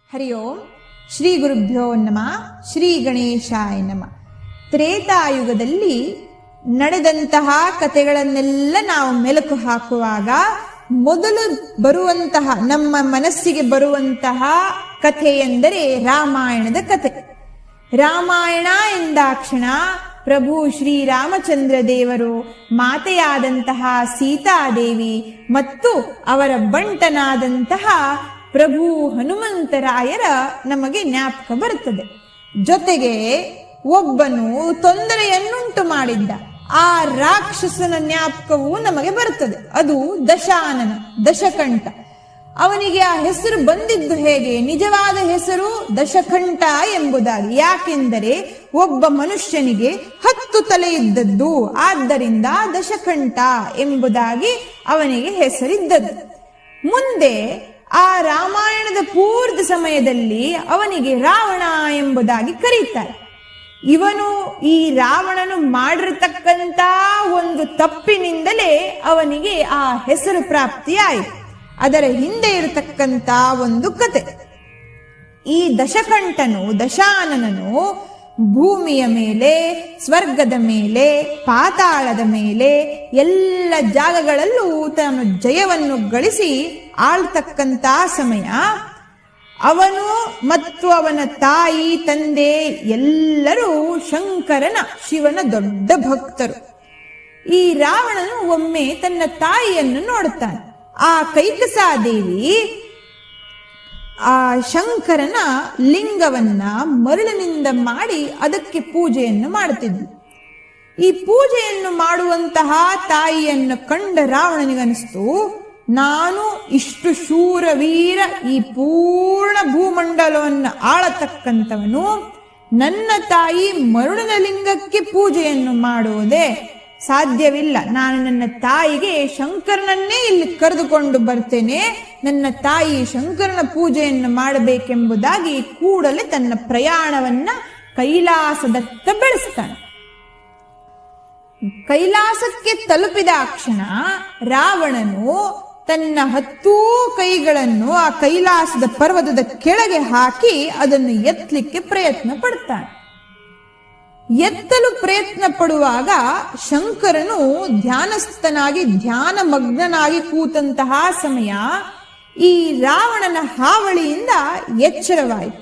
ಹರಿ ಓಂ ಶ್ರೀ ಗುರುಭ್ಯೋ ನಮಃ. ಶ್ರೀ ಗಣೇಶಾಯ ನಮಃ. ತ್ರೇತಾಯುಗದಲ್ಲಿ ನಡೆದಂತಹ ಕಥೆಗಳನ್ನೆಲ್ಲ ನಾವು ಮೆಲುಕು ಹಾಕುವಾಗ ಮೊದಲು ಬರುವಂತಹ ನಮ್ಮ ಮನಸ್ಸಿಗೆ ಬರುವಂತಹ ಕಥೆ ಎಂದರೆ ರಾಮಾಯಣದ ಕಥೆ. ರಾಮಾಯಣ ಎಂದಾಕ್ಷಣ ಪ್ರಭು ಶ್ರೀರಾಮಚಂದ್ರ ದೇವರು, ಮಾತೆಯಾದಂತಹ ಸೀತಾದೇವಿ ಮತ್ತು ಅವರ ಬಂಟನಾದಂತಹ ಪ್ರಭು ಹನುಮಂತರಾಯರ ನಮಗೆ ಜ್ಞಾಪಕ ಬರುತ್ತದೆ. ಜೊತೆಗೆ ಒಬ್ಬನು ತೊಂದರೆಯನ್ನುಂಟು ಮಾಡಿದ್ದ ಆ ರಾಕ್ಷಸನ ಜ್ಞಾಪಕವೂ ನಮಗೆ ಬರುತ್ತದೆ. ಅದು ದಶಾನನ, ದಶಕಂಠ. ಅವನಿಗೆ ಆ ಹೆಸರು ಬಂದಿದ್ದು ಹೇಗೆ? ನಿಜವಾದ ಹೆಸರು ದಶಕಂಠ ಎಂಬುದಾಗಿ. ಯಾಕೆಂದರೆ ಒಬ್ಬ ಮನುಷ್ಯನಿಗೆ 10 ತಲೆ ಇದ್ದದ್ದು, ಆದ್ದರಿಂದ ದಶಕಂಠ ಎಂಬುದಾಗಿ ಅವನಿಗೆ ಹೆಸರಿದ್ದದ್ದು. ಮುಂದೆ ಆ ರಾಮಾಯಣದ ಪೂರ್ತಿ ಸಮಯದಲ್ಲಿ ಅವನಿಗೆ ರಾವಣ ಎಂಬುದಾಗಿ ಕರೀತಾರೆ. ಇವನು ಈ ರಾವಣನು ಮಾಡಿರತಕ್ಕಂತ ಒಂದು ತಪ್ಪಿನಿಂದಲೇ ಅವನಿಗೆ ಆ ಹೆಸರು ಪ್ರಾಪ್ತಿಯಾಯಿತು. ಅದರ ಹಿಂದೆ ಇರತಕ್ಕಂತ ಒಂದು ಕತೆ. ಈ ದಶಕಂಠನು, ದಶಾನನನು ಭೂಮಿಯ ಮೇಲೆ, ಸ್ವರ್ಗದ ಮೇಲೆ, ಪಾತಾಳದ ಮೇಲೆ ಎಲ್ಲ ಜಾಗಗಳಲ್ಲೂ ತಾನು ಜಯವನ್ನು ಗಳಿಸಿ ಆಳ್ತಕ್ಕಂತ ಸಮಯ. ಅವನು ಮತ್ತು ಅವನ ತಾಯಿ, ತಂದೆ ಎಲ್ಲರೂ ಶಂಕರನ, ಶಿವನ ದೊಡ್ಡ ಭಕ್ತರು. ಈ ರಾವಣನು ಒಮ್ಮೆ ತನ್ನ ತಾಯಿಯನ್ನು ನೋಡುತ್ತಾನೆ. ಆ ಕೈಕಸಾದೇವಿ ಆ ಶಂಕರನ ಲಿಂಗವನ್ನ ಮರಳಿನಿಂದ ಮಾಡಿ ಅದಕ್ಕೆ ಪೂಜೆಯನ್ನು ಮಾಡುತ್ತಿದ್ಲು. ಈ ಪೂಜೆಯನ್ನು ಮಾಡುವಂತಹ ತಾಯಿಯನ್ನು ಕಂಡ ರಾವಣನಿಗನಿಸ್ತು, ನಾನು ಇಷ್ಟು ಶೂರವೀರ, ಈ ಪೂರ್ಣ ಭೂಮಂಡಲವನ್ನು ಆಳತಕ್ಕಂಥವನು, ನನ್ನ ತಾಯಿ ಮರುಳಿನ ಲಿಂಗಕ್ಕೆ ಪೂಜೆಯನ್ನು ಮಾಡುವುದೇ ಸಾಧ್ಯವಿಲ್ಲ. ನಾನು ನನ್ನ ತಾಯಿಗೆ ಶಂಕರನನ್ನೇ ಇಲ್ಲಿ ಕರೆದುಕೊಂಡು ಬರ್ತೇನೆ, ನನ್ನ ತಾಯಿ ಶಂಕರನ ಪೂಜೆಯನ್ನು ಮಾಡಬೇಕೆಂಬುದಾಗಿ ಕೂಡಲೇ ತನ್ನ ಪ್ರಯಾಣವನ್ನ ಕೈಲಾಸದತ್ತ ಬೆಳೆಸ್ತಾನೆ. ಕೈಲಾಸಕ್ಕೆ ತಲುಪಿದ ಕ್ಷಣ ರಾವಣನು ತನ್ನ 10 ಕೈಗಳನ್ನು ಆ ಕೈಲಾಸದ ಪರ್ವತದ ಕೆಳಗೆ ಹಾಕಿ ಅದನ್ನು ಎತ್ತಲಿಕ್ಕೆ ಪ್ರಯತ್ನ ಪಡ್ತಾನೆ. ಎತ್ತಲು ಪ್ರಯತ್ನ ಪಡುವಾಗ ಶಂಕರನು ಧ್ಯಾನಸ್ಥನಾಗಿ, ಧ್ಯಾನ ಮಗ್ನನಾಗಿ ಕೂತಂತಹ ಸಮಯ ಈ ರಾವಣನ ಹಾವಳಿಯಿಂದ ಎಚ್ಚರವಾಯಿತು.